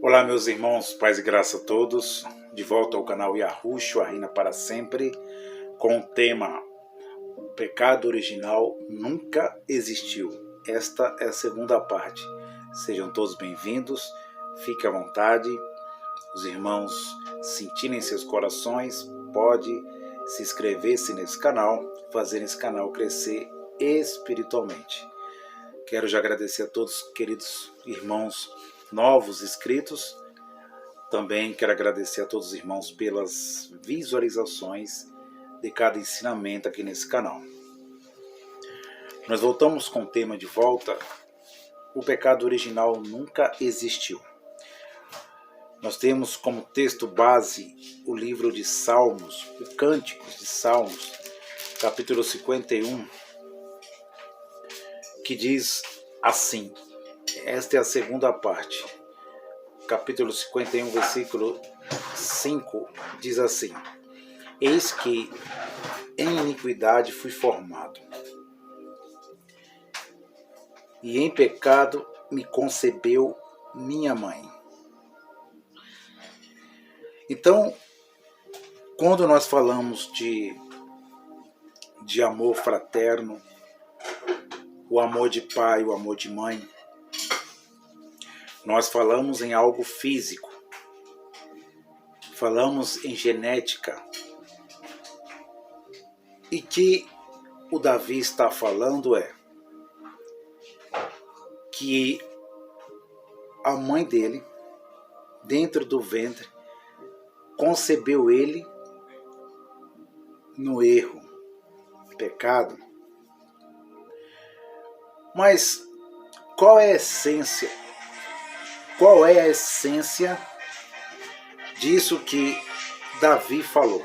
Olá, meus irmãos, paz e graça a todos. De volta ao canal Yahushua Reina para Sempre, com o tema O pecado original nunca existiu. Esta é a segunda parte. Sejam todos bem-vindos, fique à vontade. Os irmãos sentirem em seus corações, pode se inscrever-se nesse canal, fazer esse canal crescer espiritualmente. Quero já agradecer a todos, queridos irmãos novos inscritos. Também quero agradecer a todos os irmãos pelas visualizações de cada ensinamento aqui nesse canal. Nós voltamos com o tema de volta: o pecado original nunca existiu. Nós temos como texto base o livro de Salmos, o Cânticos de Salmos, capítulo 51, que diz assim, esta é a segunda parte, capítulo 51, versículo 5, diz assim: Eis que em iniquidade fui formado, e em pecado me concebeu minha mãe. Então, quando nós falamos de amor fraterno, o amor de pai, o amor de mãe, nós falamos em algo físico, falamos em genética, e que o Davi está falando é que a mãe dele, dentro do ventre, concebeu ele no erro, pecado. Mas qual é a essência? Qual é a essência disso que Davi falou?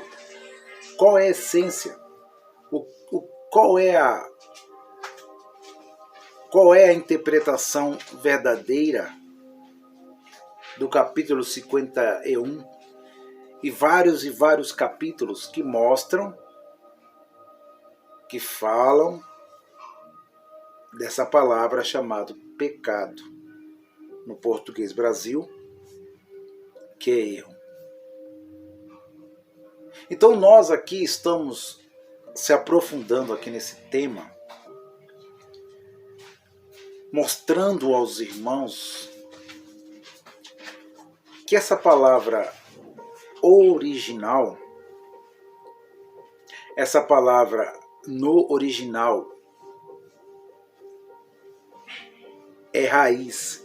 Qual é a essência? Qual é a interpretação verdadeira do capítulo 51 e vários capítulos que mostram, que falam dessa palavra chamada pecado, no português Brasil, que é erro. Então nós aqui estamos se aprofundando aqui nesse tema, mostrando aos irmãos que essa palavra original, essa palavra no original, é raiz.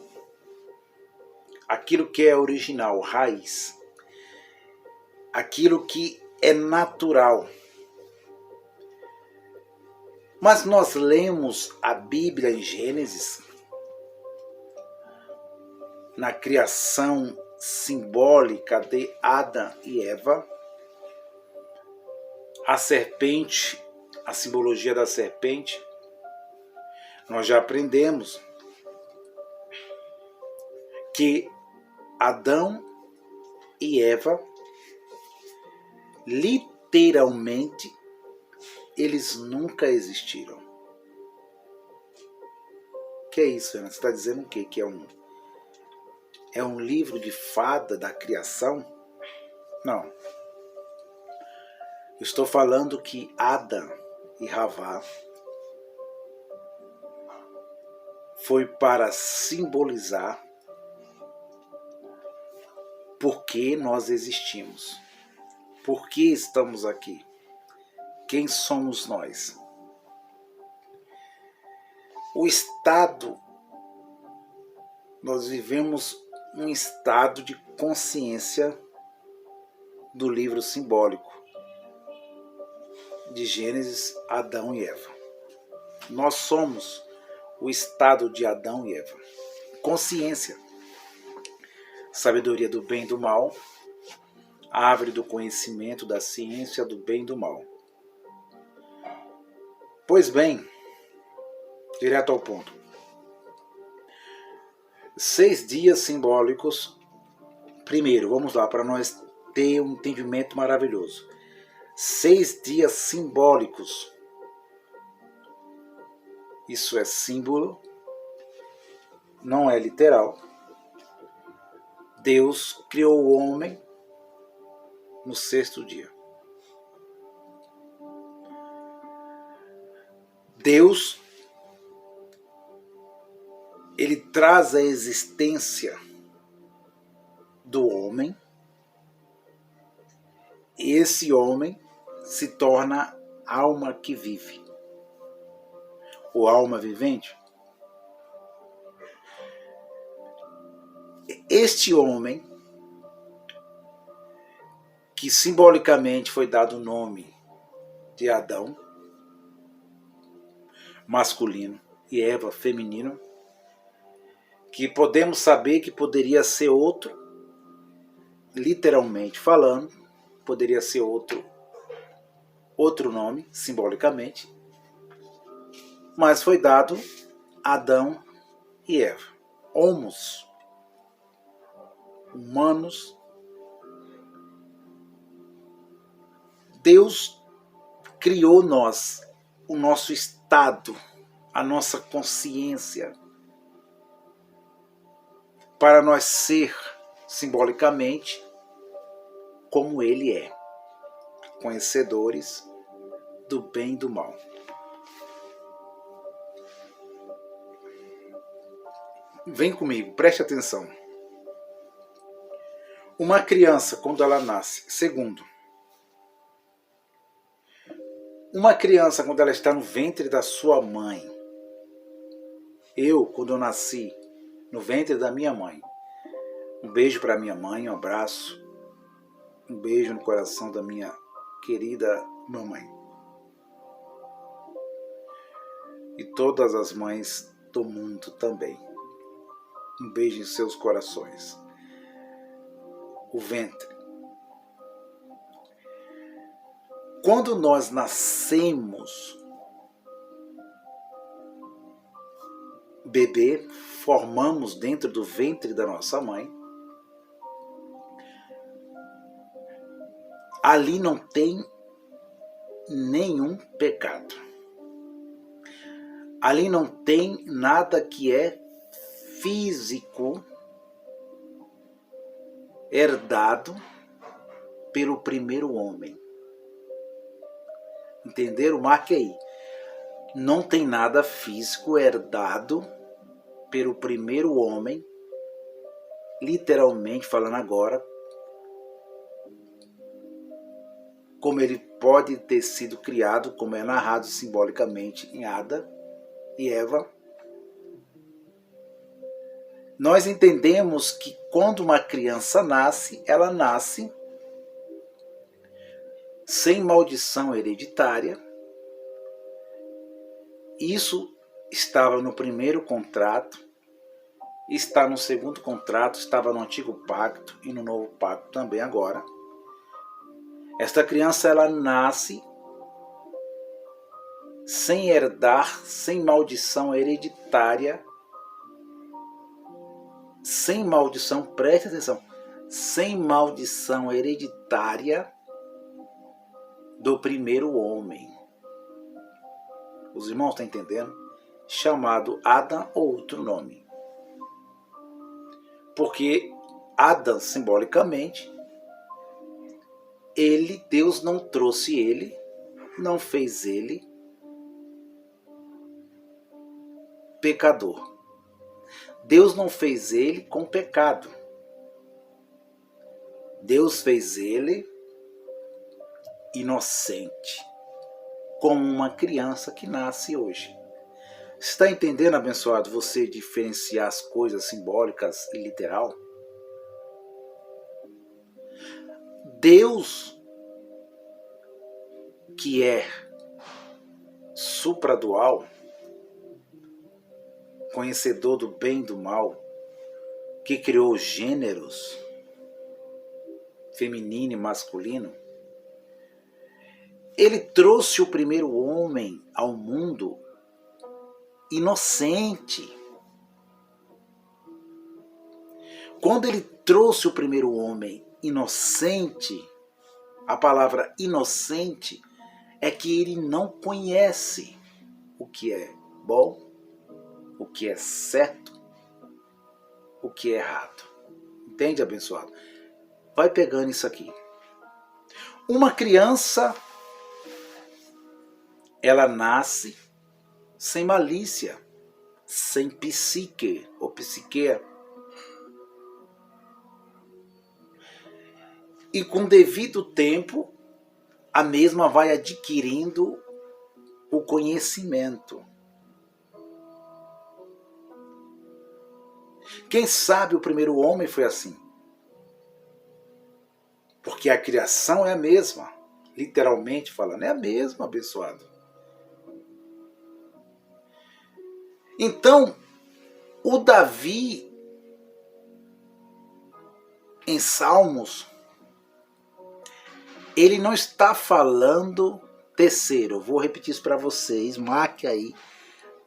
Aquilo que é original, raiz. Aquilo que é natural. Mas nós lemos a Bíblia em Gênesis, na criação simbólica de Adão e Eva, a serpente, a simbologia da serpente, nós já aprendemos que Adão e Eva, literalmente, eles nunca existiram. Que é isso, Ana? Você está dizendo o quê? Que é um livro de fada da criação? Não. Eu estou falando que Adão e Havá foi para simbolizar por que nós existimos. Por que estamos aqui? Quem somos nós? O estado, nós vivemos um estado de consciência do livro simbólico de Gênesis, Adão e Eva. Nós somos o estado de Adão e Eva. Consciência, sabedoria do bem e do mal, árvore do conhecimento da ciência do bem e do mal. Pois bem, direto ao ponto. 6 dias simbólicos. Primeiro, vamos lá, para nós ter um entendimento maravilhoso. 6 dias simbólicos. Isso é símbolo, não é literal. Deus criou o homem no sexto dia. Deus, ele traz a existência do homem, e esse homem se torna alma que vive, ou alma vivente. Este homem, que simbolicamente foi dado o nome de Adão, masculino, e Eva, feminino, que podemos saber que poderia ser outro, literalmente falando, poderia ser outro nome, simbolicamente, mas foi dado Adão e Eva, homos, humanos. Deus criou nós, o nosso estado, a nossa consciência, para nós ser, simbolicamente, como Ele é, conhecedores do bem e do mal. Vem comigo, preste atenção. Uma criança, quando ela nasce, segundo, uma criança, quando ela está no ventre da sua mãe, quando eu nasci no ventre da minha mãe, um beijo para minha mãe, um abraço, um beijo no coração da minha querida mamãe. E todas as mães do mundo também. Um beijo em seus corações. O ventre. Quando nós nascemos, bebê, formamos dentro do ventre da nossa mãe, ali não tem nenhum pecado. Ali não tem nada que é físico, herdado pelo primeiro homem. Entenderam? Marque aí. Não tem nada físico herdado pelo primeiro homem, literalmente falando agora, como ele pode ter sido criado, como é narrado simbolicamente em Adão e Eva. Nós entendemos que quando uma criança nasce, ela nasce sem maldição hereditária. Isso estava no primeiro contrato, está no segundo contrato, estava no antigo pacto e no novo pacto também agora. Esta criança, ela nasce sem herdar, sem maldição hereditária, sem maldição, preste atenção, sem maldição hereditária do primeiro homem. Os irmãos estão entendendo? Chamado Adão ou outro nome. Porque Adão, simbolicamente, Deus não trouxe ele, não fez ele pecador. Deus não fez ele com pecado. Deus fez ele inocente, como uma criança que nasce hoje. Você está entendendo, abençoado, você diferenciar as coisas simbólicas e literal? Deus, que é supradual, conhecedor do bem e do mal, que criou gêneros feminino e masculino, ele trouxe o primeiro homem ao mundo inocente. Quando ele trouxe o primeiro homem inocente, a palavra inocente é que ele não conhece o que é bom, o que é certo, o que é errado. Entende, abençoado? Vai pegando isso aqui. Uma criança, ela nasce sem malícia, sem psique ou psique. E com devido tempo, a mesma vai adquirindo o conhecimento. Quem sabe o primeiro homem foi assim. Porque a criação é a mesma. Literalmente falando, é a mesma, abençoado. Então, o Davi, em Salmos, ele não está falando terceiro. Eu vou repetir isso para vocês, marque aí.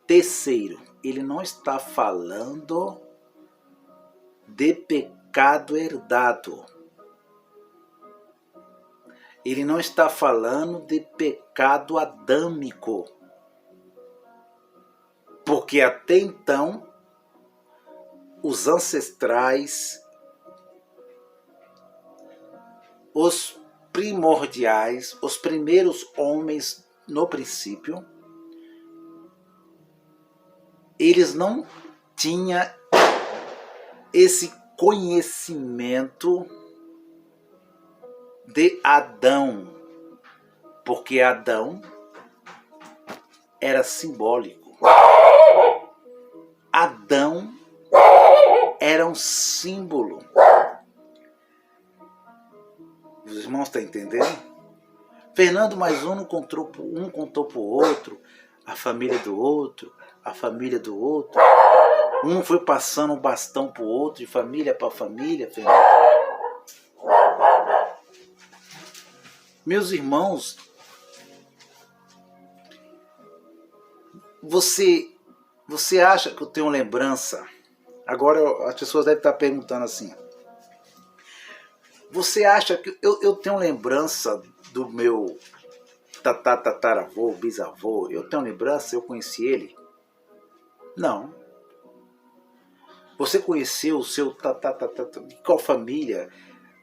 Terceiro, ele não está falando de pecado herdado. Ele não está falando de pecado adâmico. Porque até então, os ancestrais, os primordiais, os primeiros homens no princípio, eles não tinham esse conhecimento de Adão, porque Adão era simbólico. Adão era um símbolo. Os irmãos estão entendendo? Fernando mais um contou para o outro, a família do outro, a família do outro. Um foi passando um bastão para o outro, de família para família, Fernando. Meus irmãos, você acha que eu tenho lembrança? Agora as pessoas devem estar perguntando assim. Você acha que eu tenho lembrança do meu tataravô, bisavô? Eu tenho lembrança? Eu conheci ele? Não. Você conheceu o seu de qual família?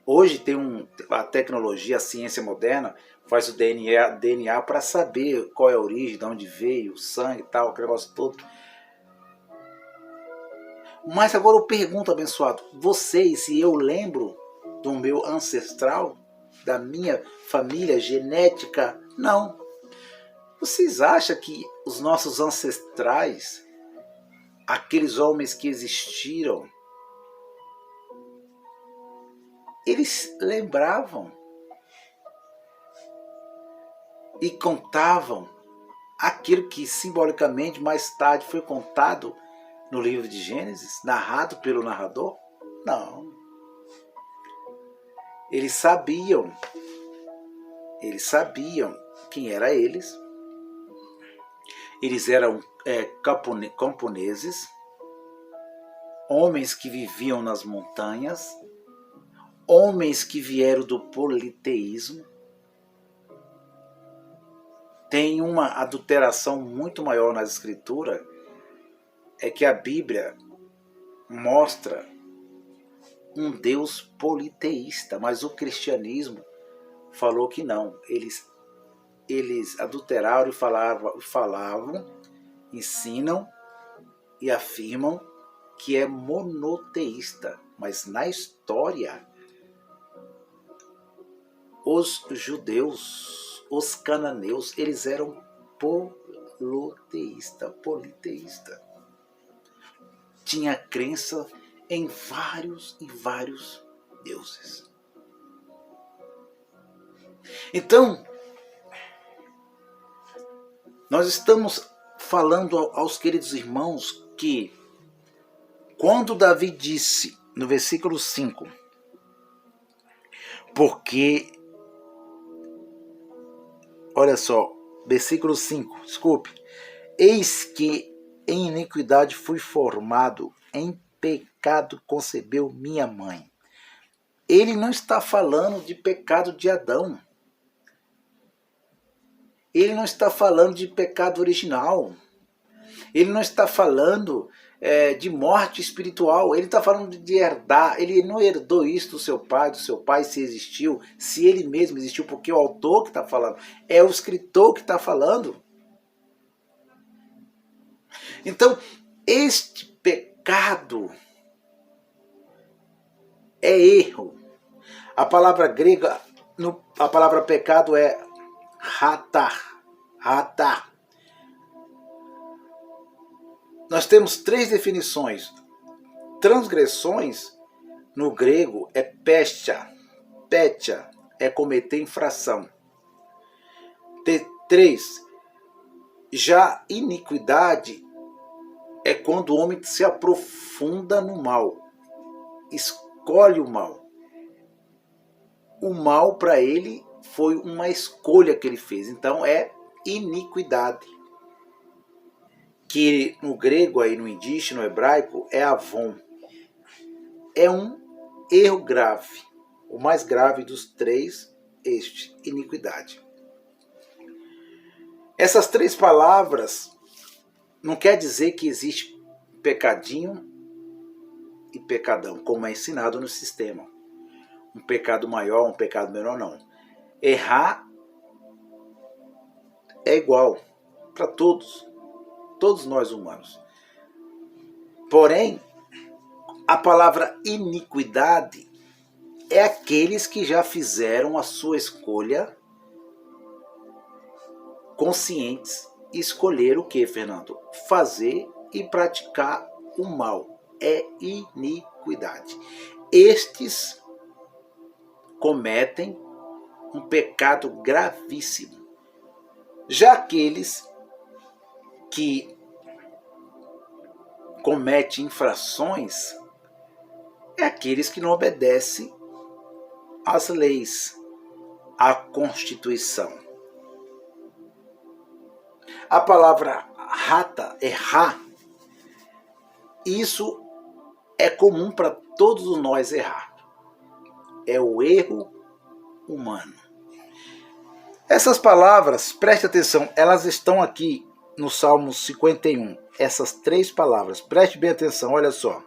Hoje tem a tecnologia, a ciência moderna, faz o DNA para saber qual é a origem, de onde veio, o sangue e tal, aquele negócio todo. Mas agora eu pergunto, abençoado, vocês, se eu lembro do meu ancestral, da minha família genética? Não. Vocês acham que os nossos ancestrais, aqueles homens que existiram, eles lembravam e contavam aquilo que simbolicamente mais tarde foi contado no livro de Gênesis, narrado pelo narrador? Não. Eles sabiam quem eram eles. Eles eram camponeses, homens que viviam nas montanhas, homens que vieram do politeísmo. Tem uma adulteração muito maior nas escrituras, é que a Bíblia mostra um Deus politeísta, mas o cristianismo falou que não. Eles adulteraram e falavam, ensinam e afirmam que é monoteísta, mas na história os judeus, os cananeus, eles eram politeísta. Tinha crença em vários e vários deuses. Então, nós estamos falando aos queridos irmãos que quando Davi disse no versículo 5, porque, olha só, versículo 5, desculpe, eis que em iniquidade fui formado, em pecado concebeu minha mãe. Ele não está falando de pecado de Adão. Ele não está falando de pecado original. Ele não está falando de morte espiritual. Ele está falando de herdar. Ele não herdou isso do seu pai, se existiu, se ele mesmo existiu, porque é o autor que está falando, é o escritor que está falando. Então, este pecado é erro. A palavra grega, a palavra pecado é ratar. Ratar. Nós temos 3 definições. Transgressões, no grego, é pestia. Petia é cometer infração. 3. Já iniquidade é quando o homem se aprofunda no mal. Escolhe o mal. O mal para ele foi uma escolha que ele fez. Então é iniquidade. Que no grego, aí no indígena, no hebraico, é avon. É um erro grave. O mais grave dos 3, iniquidade. Essas 3 palavras não quer dizer que existe pecadinho e pecadão, como é ensinado no sistema. Um pecado maior, um pecado menor, não. Errar é igual para todos nós humanos. Porém, a palavra iniquidade é aqueles que já fizeram a sua escolha conscientes e escolher o que, Fernando? Fazer e praticar o mal. É iniquidade. Estes cometem um pecado gravíssimo. Já aqueles que cometem infrações é aqueles que não obedecem às leis, à Constituição. A palavra rata, errar, isso é comum para todos nós errar. É o erro humano. Essas palavras, preste atenção, elas estão aqui no Salmo 51. Essas 3 palavras, preste bem atenção, olha só.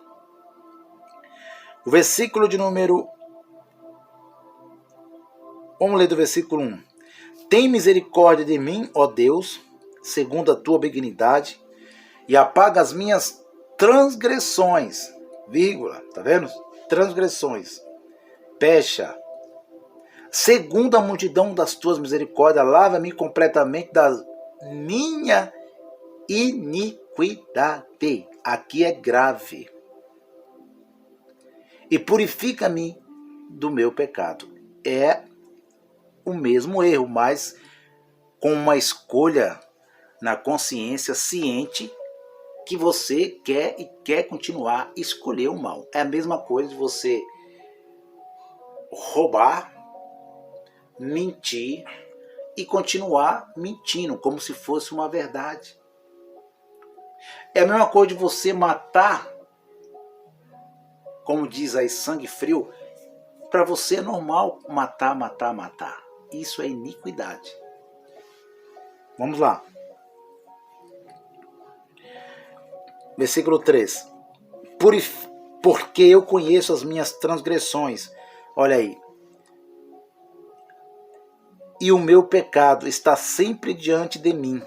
O versículo de número... Vamos ler do versículo 1. Tem misericórdia de mim, ó Deus, segundo a tua benignidade, e apaga as minhas transgressões, vírgula, tá vendo? Transgressões, pecha. Segundo a multidão das tuas misericórdias, lava-me completamente da minha iniquidade. Aqui é grave. E purifica-me do meu pecado. É o mesmo erro, mas com uma escolha na consciência ciente que você quer continuar a escolher o mal. É a mesma coisa de você roubar, mentir e continuar mentindo como se fosse uma verdade. É a mesma coisa de você matar, como diz aí, sangue frio. Para você é normal matar. Isso é iniquidade. Vamos lá. Versículo 3. Porque eu conheço as minhas transgressões. Olha aí. E o meu pecado está sempre diante de mim.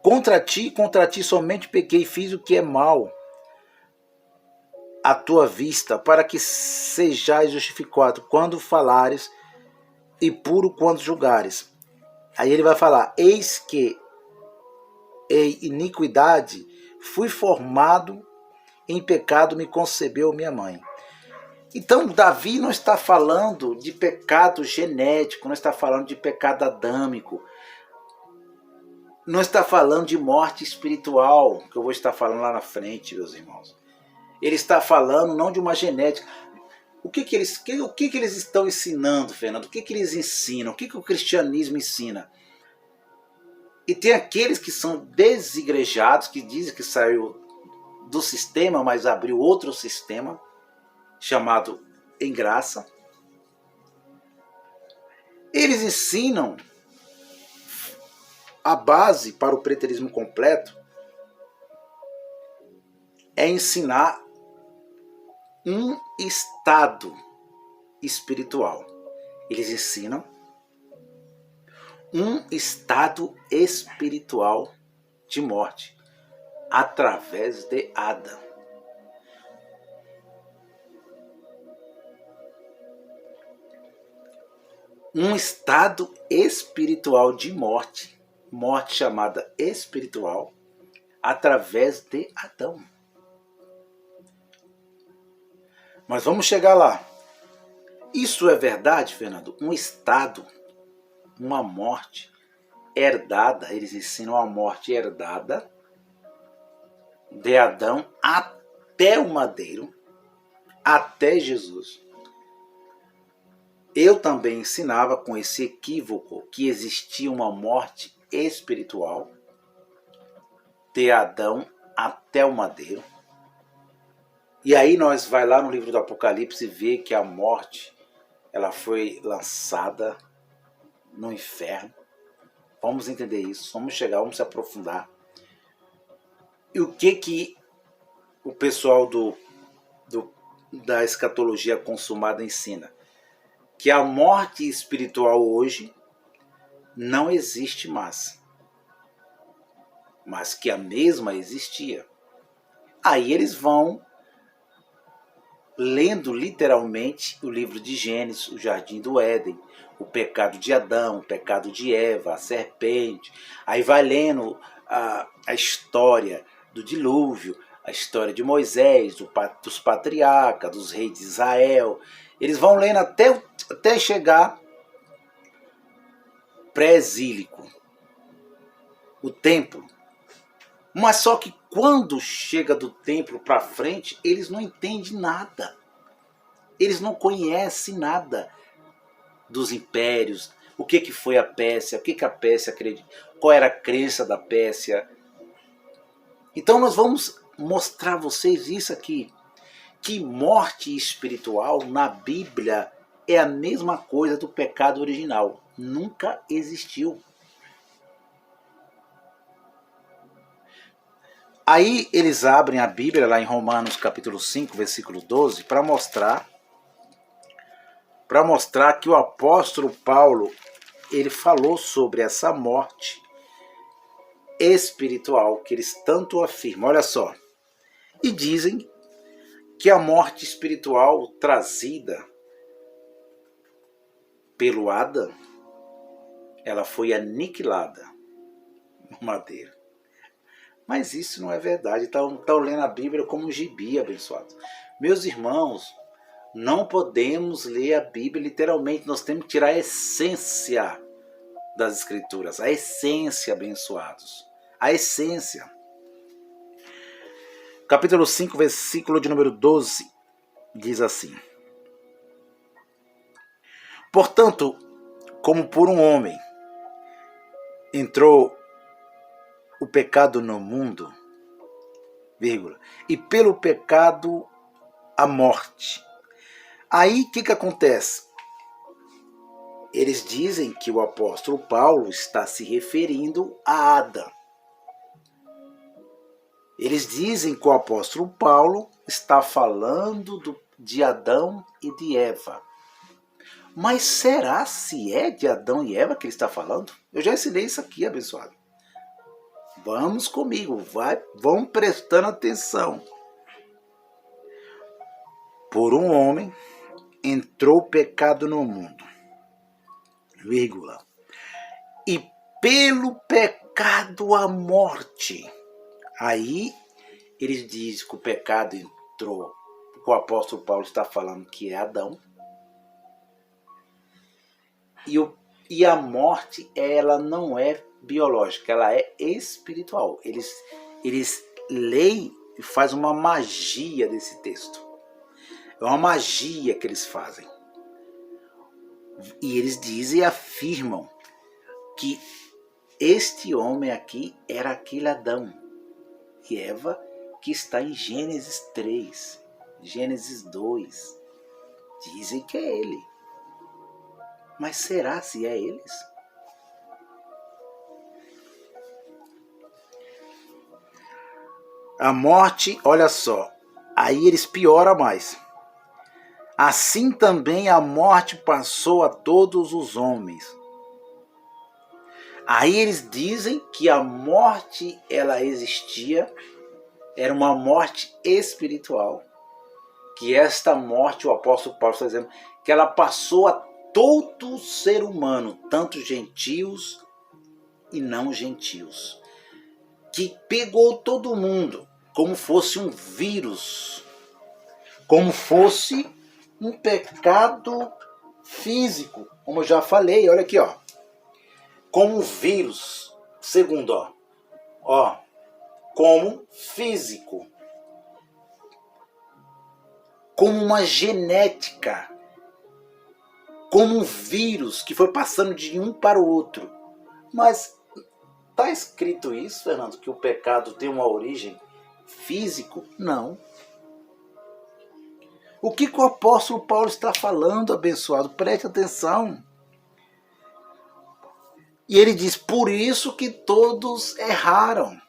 Contra ti somente pequei e fiz o que é mal à tua vista, para que sejais justificado quando falares e puro quando julgares. Aí ele vai falar, eis que em iniquidade fui formado, em pecado me concebeu minha mãe. Então Davi não está falando de pecado genético, não está falando de pecado adâmico, não está falando de morte espiritual, que eu vou estar falando lá na frente, meus irmãos. Ele está falando não de uma genética. O que eles estão ensinando, Fernando? O que eles ensinam? O que o cristianismo ensina? E tem aqueles que são desigrejados, que dizem que saiu do sistema, mas abriu outro sistema, chamado em graça. Eles ensinam a base para o preterismo completo, é ensinar um estado espiritual. Eles ensinam um estado espiritual de morte através de Adão. Um estado espiritual de morte, morte chamada espiritual, através de Adão. Mas vamos chegar lá. Isso é verdade, Fernando? Um estado, uma morte herdada, eles ensinam a morte herdada de Adão até o madeiro, até Jesus. Eu também ensinava com esse equívoco que existia uma morte espiritual de Adão até o madeiro. E aí nós vai lá no livro do Apocalipse e vê que a morte ela foi lançada no inferno. Vamos entender isso, vamos chegar, vamos se aprofundar. E o que o pessoal da escatologia consumada ensina? Que a morte espiritual hoje não existe mais, mas que a mesma existia. Aí eles vão lendo literalmente o livro de Gênesis, o Jardim do Éden, o pecado de Adão, o pecado de Eva, a serpente. Aí vai lendo a história do dilúvio, a história de Moisés, dos patriarcas, dos reis de Israel. Eles vão lendo até chegar pré-exílico, o templo. Mas só que quando chega do templo para frente, eles não entendem nada. Eles não conhecem nada dos impérios, o que foi a Pérsia, o que a Pérsia acredita, qual era a crença da Pérsia. Então nós vamos mostrar a vocês isso aqui, que morte espiritual na Bíblia é a mesma coisa do pecado original. Nunca existiu. Aí eles abrem a Bíblia lá em Romanos capítulo 5, versículo 12, para mostrar que o apóstolo Paulo ele falou sobre essa morte espiritual que eles tanto afirmam. Olha só. E dizem que a morte espiritual trazida pelo Adão, ela foi aniquilada no madeiro. Mas isso não é verdade. Estão lendo a Bíblia como um gibi, abençoado. Meus irmãos, não podemos ler a Bíblia literalmente. Nós temos que tirar a essência das Escrituras. A essência, abençoados. A essência. Capítulo 5, versículo de número 12, diz assim: Portanto, como por um homem entrou o pecado no mundo, vírgula, e pelo pecado a morte. Aí o que acontece? Eles dizem que o apóstolo Paulo está se referindo a Adão. Eles dizem que o apóstolo Paulo está falando de Adão e de Eva. Mas será se é de Adão e Eva que ele está falando? Eu já ensinei isso aqui, abençoado. Vamos comigo, vão prestando atenção. Por um homem entrou o pecado no mundo, vírgula, e pelo pecado a morte. Aí eles dizem que o pecado entrou, o apóstolo Paulo está falando que é Adão, e a morte ela não é biológica, ela é espiritual. Eles leem e fazem uma magia desse texto. É uma magia que eles fazem. E eles dizem e afirmam que este homem aqui era aquele Adão e Eva que está em Gênesis 3, Gênesis 2. Dizem que é ele. Mas será se é eles? A morte, olha só, aí eles pioram mais. Assim também a morte passou a todos os homens. Aí eles dizem que a morte, ela existia, era uma morte espiritual. Que esta morte, o apóstolo Paulo está dizendo, que ela passou a todo ser humano, tanto gentios e não gentios. Que pegou todo mundo, como fosse um vírus, como fosse um pecado físico, como eu já falei, olha aqui, ó, como um vírus, segundo, ó, como físico, como uma genética, como um vírus que foi passando de um para o outro. Mas está escrito isso, Fernando, que o pecado tem uma origem físico? Não. O que o apóstolo Paulo está falando, abençoado? Preste atenção. E ele diz, por isso que todos erraram.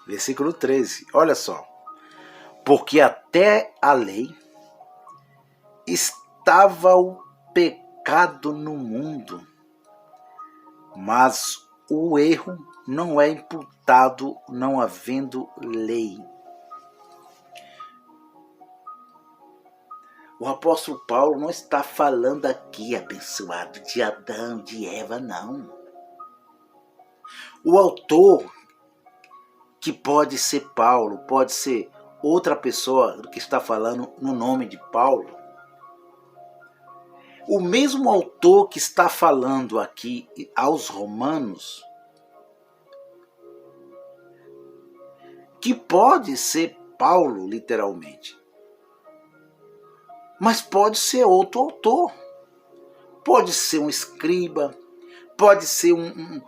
Versículo 13, olha só. Porque até a lei estava o pecado no mundo, mas o erro não é imputado não havendo lei. O apóstolo Paulo não está falando aqui, abençoado, de Adão, de Eva, não. O autor, que pode ser Paulo, pode ser outra pessoa que está falando no nome de Paulo, o mesmo autor que está falando aqui aos Romanos, que pode ser Paulo, literalmente, mas pode ser outro autor, pode ser um escriba, pode ser um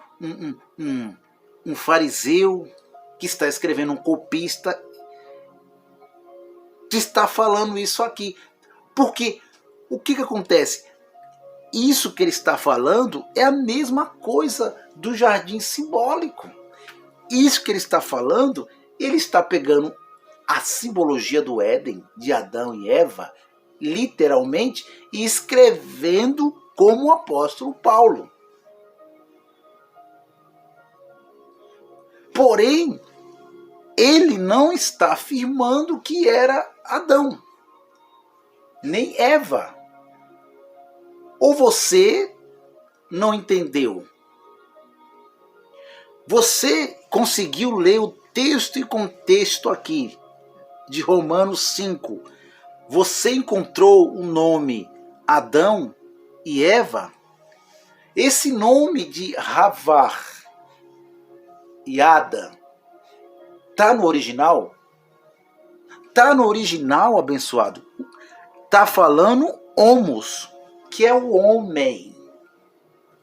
fariseu que está escrevendo, um copista, que está falando isso aqui. Porque o que acontece? Isso que ele está falando é a mesma coisa do jardim simbólico. Isso que ele está falando, ele está pegando a simbologia do Éden, de Adão e Eva, literalmente, e escrevendo como o apóstolo Paulo. Porém, ele não está afirmando que era Adão, nem Eva. Ou você não entendeu? Você conseguiu ler o texto e contexto aqui, de Romanos 5. Você encontrou o nome Adão e Eva? Esse nome de Havar e Ada está no original? Está no original, abençoado. Está falando homos, que é o homem.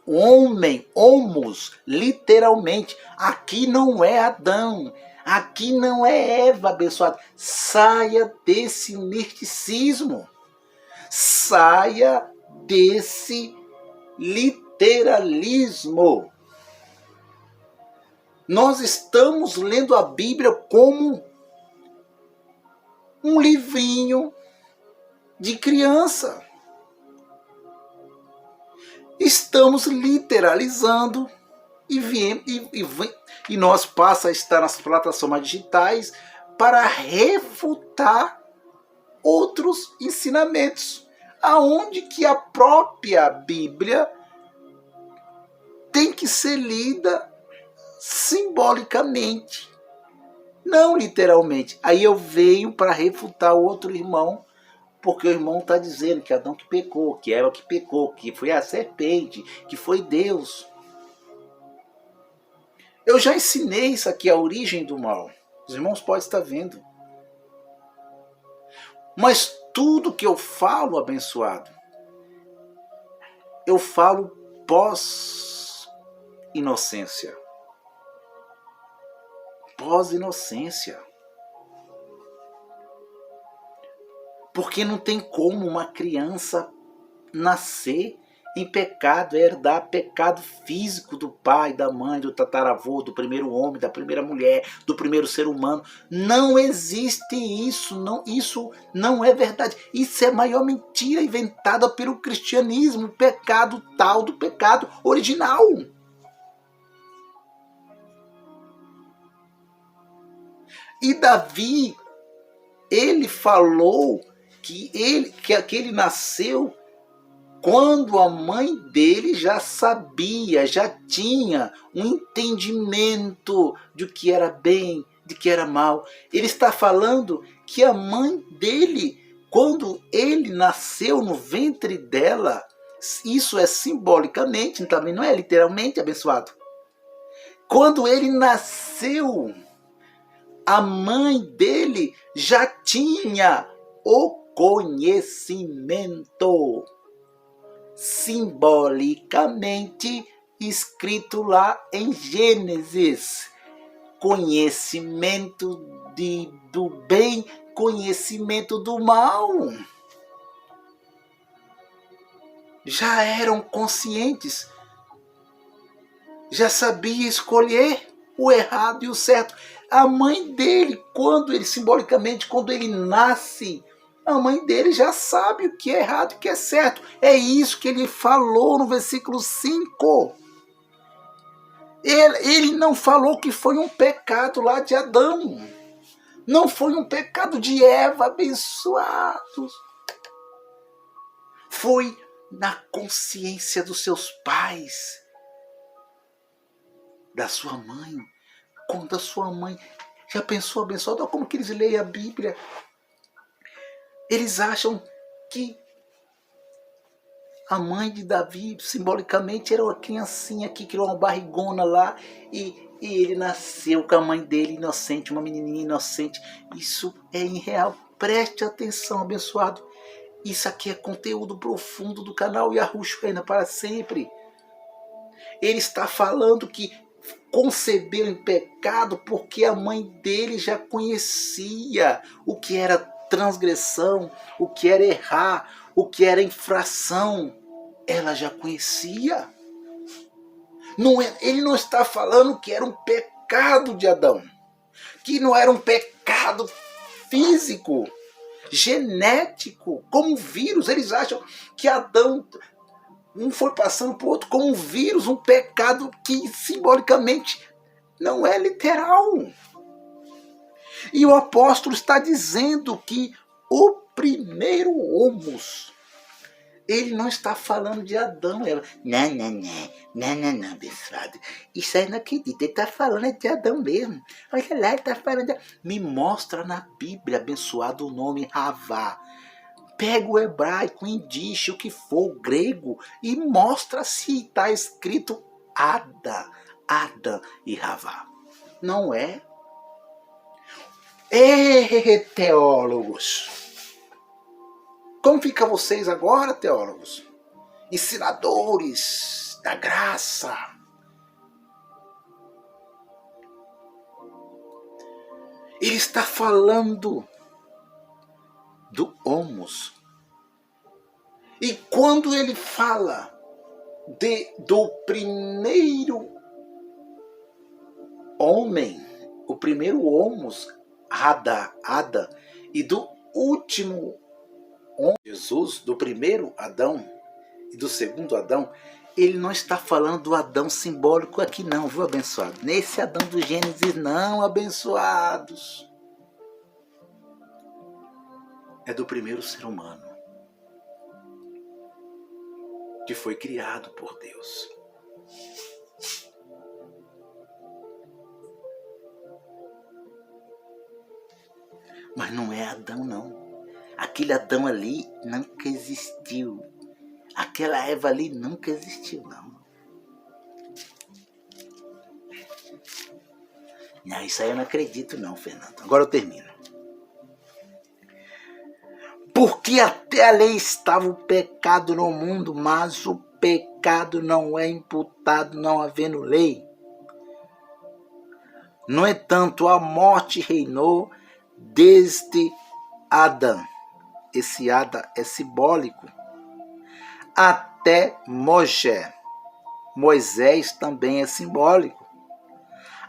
Homem, homos, literalmente. Aqui não é Adão, aqui não é Eva, abençoado. Saia desse misticismo. Saia desse literalismo. Nós estamos lendo a Bíblia como um livrinho de criança. Estamos literalizando e nós passa a estar nas plataformas digitais para refutar outros ensinamentos, aonde que a própria Bíblia tem que ser lida simbolicamente, não literalmente. Aí eu venho para refutar o outro irmão, porque o irmão está dizendo que Adão que pecou, que Eva que pecou, que foi a serpente, que foi Deus. Eu já ensinei isso aqui, a origem do mal. Os irmãos podem estar vendo. Mas tudo que eu falo, abençoado, eu falo pós-inocência. Pós-inocência. Porque não tem como uma criança nascer em pecado, é herdar pecado físico do pai, da mãe, do tataravô, do primeiro homem, da primeira mulher, do primeiro ser humano. Não existe isso, isso não é verdade. Isso é a maior mentira inventada pelo cristianismo, o pecado tal do pecado original. E Davi, ele falou que ele nasceu quando a mãe dele já sabia, já tinha um entendimento de que era bem, de que era mal. Ele está falando que a mãe dele, quando ele nasceu no ventre dela, isso é simbolicamente, também não é literalmente, abençoado. Quando ele nasceu, a mãe dele já tinha o conhecimento, simbolicamente escrito lá em Gênesis. Conhecimento do bem, conhecimento do mal. Já eram conscientes, já sabia escolher o errado e o certo. A mãe dele, quando ele nasce, a mãe dele já sabe o que é errado e o que é certo. É isso que ele falou no versículo 5. Ele não falou que foi um pecado lá de Adão. Não foi um pecado de Eva, abençoados. Foi na consciência dos seus pais, da sua mãe. Quando a sua mãe... Já pensou, abençoado? Olha como que eles leem a Bíblia. Eles acham que a mãe de Davi, simbolicamente, era uma criancinha que criou uma barrigona lá e ele nasceu com a mãe dele inocente, uma menininha inocente. Isso é irreal. Preste atenção, abençoado. Isso aqui é conteúdo profundo do canal Yahushua Reina para sempre. Ele está falando que concebeu em pecado porque a mãe dele já conhecia o que era transgressão, o que era errar, o que era infração. Ela já conhecia. Ele não está falando que era um pecado de Adão, que não era um pecado físico, genético, como um vírus. Eles acham que Adão um foi passando para o outro como um vírus, um pecado que simbolicamente não é literal. E o apóstolo está dizendo que o primeiro homus, ele não está falando de Adão. Não, abençoado. Isso aí não acredita. Ele está falando de Adão mesmo. Olha lá, ele está falando de... Me mostra na Bíblia, abençoado, o nome Havá. Pega o hebraico, o indício, o que for, o grego, e mostra se está escrito Adam e Havá. Não é? Teólogos! Como fica vocês agora, teólogos? Ensinadores da graça. Ele está falando do homus. E quando ele fala do primeiro homem, o primeiro homus, Ada, e do último homem, Jesus, do primeiro Adão e do segundo Adão, ele não está falando do Adão simbólico aqui não, viu, abençoado? Nesse Adão do Gênesis não, abençoados. É do primeiro ser humano, que foi criado por Deus. Mas não é Adão, não. Aquele Adão ali nunca existiu. Aquela Eva ali nunca existiu, não. Não, isso aí eu não acredito, não, Fernando. Agora eu termino. Porque até a lei estava o pecado no mundo, mas o pecado não é imputado não havendo lei. No entanto, a morte reinou desde Adão. Esse Adão é simbólico. até Moisés também é simbólico.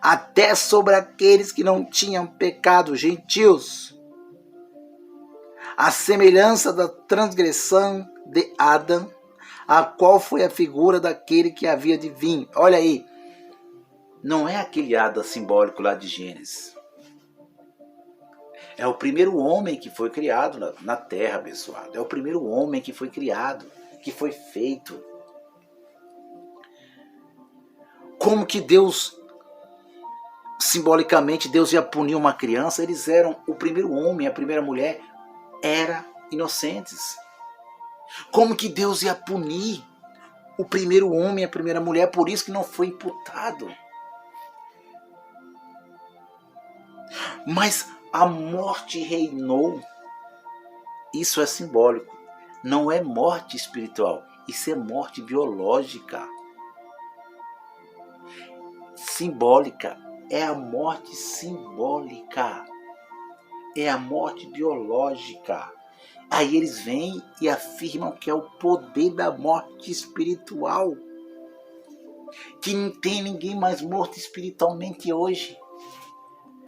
Até sobre aqueles que não tinham pecado, gentios. A semelhança da transgressão de Adão, a qual foi a figura daquele que havia de vir. Olha aí, não é aquele Adão simbólico lá de Gênesis. É o primeiro homem que foi criado na terra, abençoado. É o primeiro homem que foi criado, que foi feito. Como que Deus, simbolicamente, Deus ia punir uma criança? Eles eram o primeiro homem, a primeira mulher, eram inocentes. Como que Deus ia punir o primeiro homem, a primeira mulher? Por isso que não foi imputado. Mas a morte reinou. Isso é simbólico. Não é morte espiritual. Isso é morte biológica. Simbólica. É a morte simbólica. É a morte biológica. Aí eles vêm e afirmam que é o poder da morte espiritual. Que não tem ninguém mais morto espiritualmente hoje.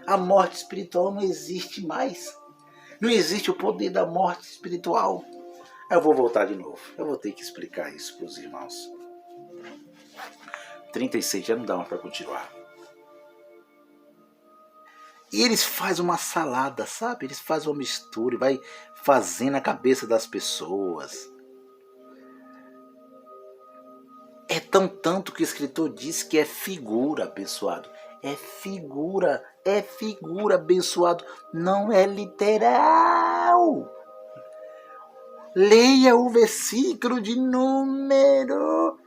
A morte espiritual não existe mais. Não existe o poder da morte espiritual. Eu vou voltar de novo. Eu vou ter que explicar isso para os irmãos. 36 já não dá mais para continuar. E eles fazem uma salada, sabe? Eles fazem uma mistura e vai fazendo a cabeça das pessoas. É tanto que o escritor diz que é figura, abençoado. É figura, abençoado. Não é literal. Leia o versículo de número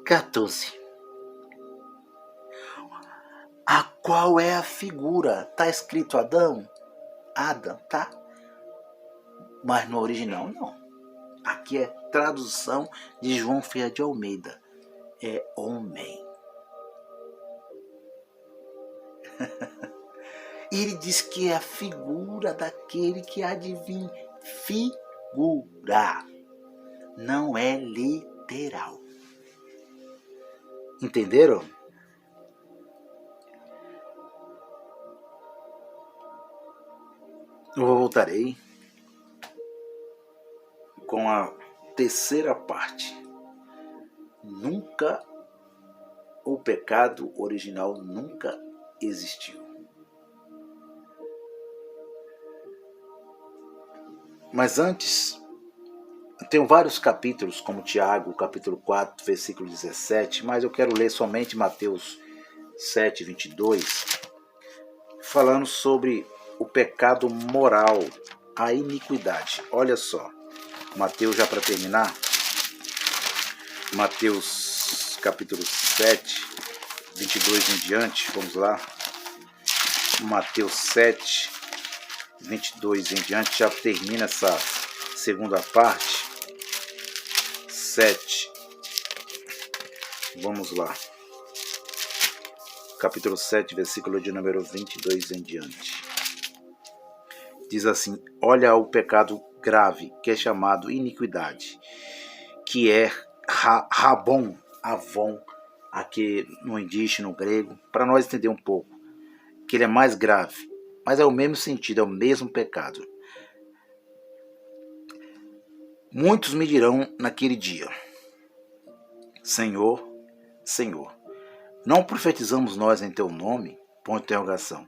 14. A qual é a figura? Está escrito Adão, tá? Mas no original não. Aqui é tradução de João Ferreira de Almeida. É homem. Ele diz que é a figura daquele que há de vir. Figura. Não é literal. Entenderam? Eu voltarei com a terceira parte. O pecado original nunca existiu. Mas antes, tenho vários capítulos, como Tiago, capítulo 4, versículo 17, mas eu quero ler somente Mateus 7, 22, falando sobre o pecado moral, a iniquidade. Olha só, Mateus, já para terminar, Mateus capítulo 7, 22 em diante, vamos lá. Mateus 7, 22 em diante, já termina essa segunda parte. 7, vamos lá. Capítulo 7, versículo de número 22 em diante. Diz assim: olha o pecado grave, que é chamado iniquidade, que é Rabon, Avon, aqui no indígena, no grego, para nós entender um pouco, que ele é mais grave, mas é o mesmo sentido, é o mesmo pecado. Muitos me dirão naquele dia: Senhor, Senhor, não profetizamos nós em teu nome? Ponto de interrogação.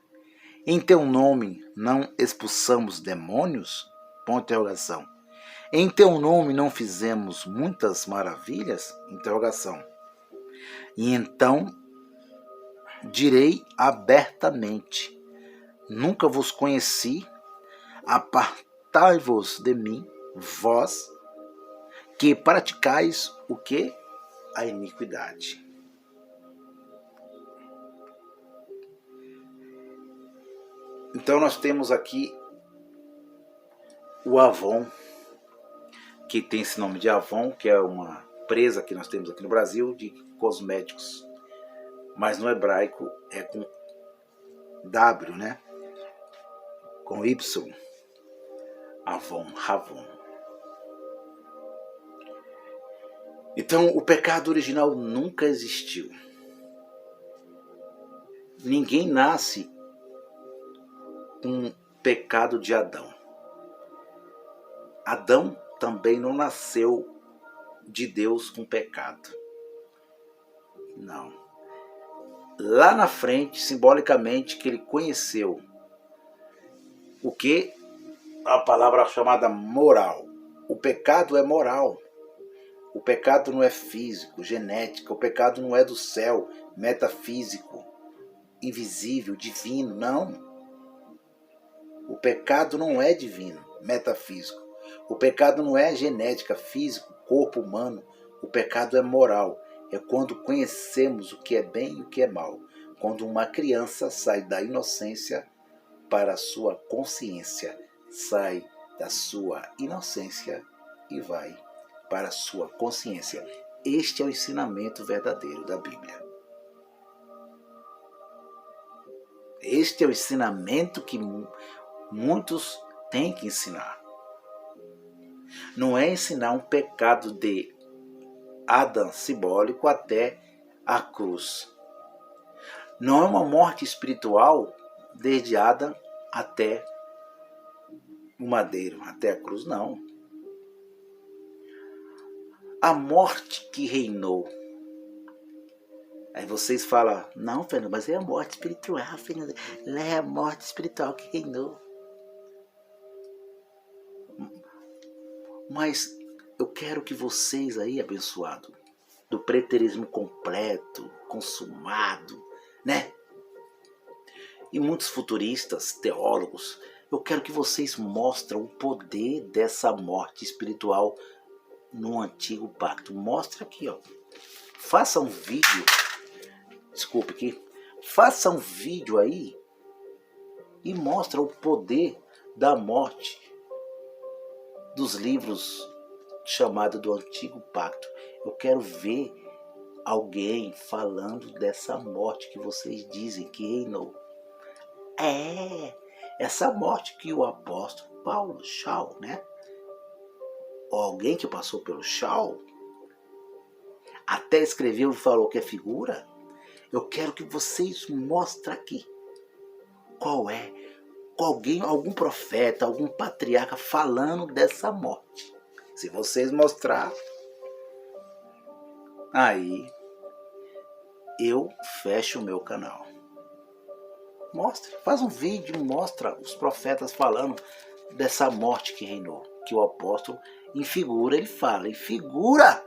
Em teu nome não expulsamos demônios? Ponto de interrogação. Em teu nome não fizemos muitas maravilhas? Interrogação. E então direi abertamente: nunca vos conheci, apartai-vos de mim, vós que praticais o que? A iniquidade. Então nós temos aqui o Avon, que tem esse nome de Avon, que é uma empresa que nós temos aqui no Brasil de cosméticos, mas no hebraico é com W, né? Com Y. Avon, Ravon. Então, o pecado original nunca existiu. Ninguém nasce com o pecado de Adão. Adão também não nasceu de Deus com pecado. Não. Lá na frente, simbolicamente, que ele conheceu o que a palavra chamada moral. O pecado é moral. O pecado não é físico, genético. O pecado não é do céu, metafísico, invisível, divino. Não. O pecado não é divino, metafísico. O pecado não é genética, físico, corpo humano. O pecado é moral. É quando conhecemos o que é bem e o que é mal. Quando uma criança sai da inocência para a sua consciência. Sai da sua inocência e vai para a sua consciência. Este é o ensinamento verdadeiro da Bíblia. Este é o ensinamento que muitos têm que ensinar. Não é ensinar um pecado de Adão simbólico até a cruz. Não é uma morte espiritual desde Adão até o madeiro, até a cruz, não. A morte que reinou. Aí vocês falam, não, Fernando, mas é a morte espiritual, Fernando. Lá é a morte espiritual que reinou. Mas eu quero que vocês aí, abençoados, do preterismo completo, consumado, né? E muitos futuristas, teólogos, eu quero que vocês mostrem o poder dessa morte espiritual no antigo pacto. Mostra aqui, ó. Faça um vídeo. Desculpe aqui. Faça um vídeo aí e mostra o poder da morte dos livros chamados do Antigo Pacto. Eu quero ver alguém falando dessa morte que vocês dizem que reinou. Essa morte que o apóstolo Paulo, Shaul, né? Ou alguém que passou pelo Shaul, até escreveu e falou que é figura. Eu quero que vocês mostrem aqui qual é algum profeta, algum patriarca falando dessa morte. Se vocês mostrar, aí eu fecho o meu canal. Mostra, faz um vídeo, mostra os profetas falando dessa morte que reinou, que o apóstolo em figura ele fala, em figura,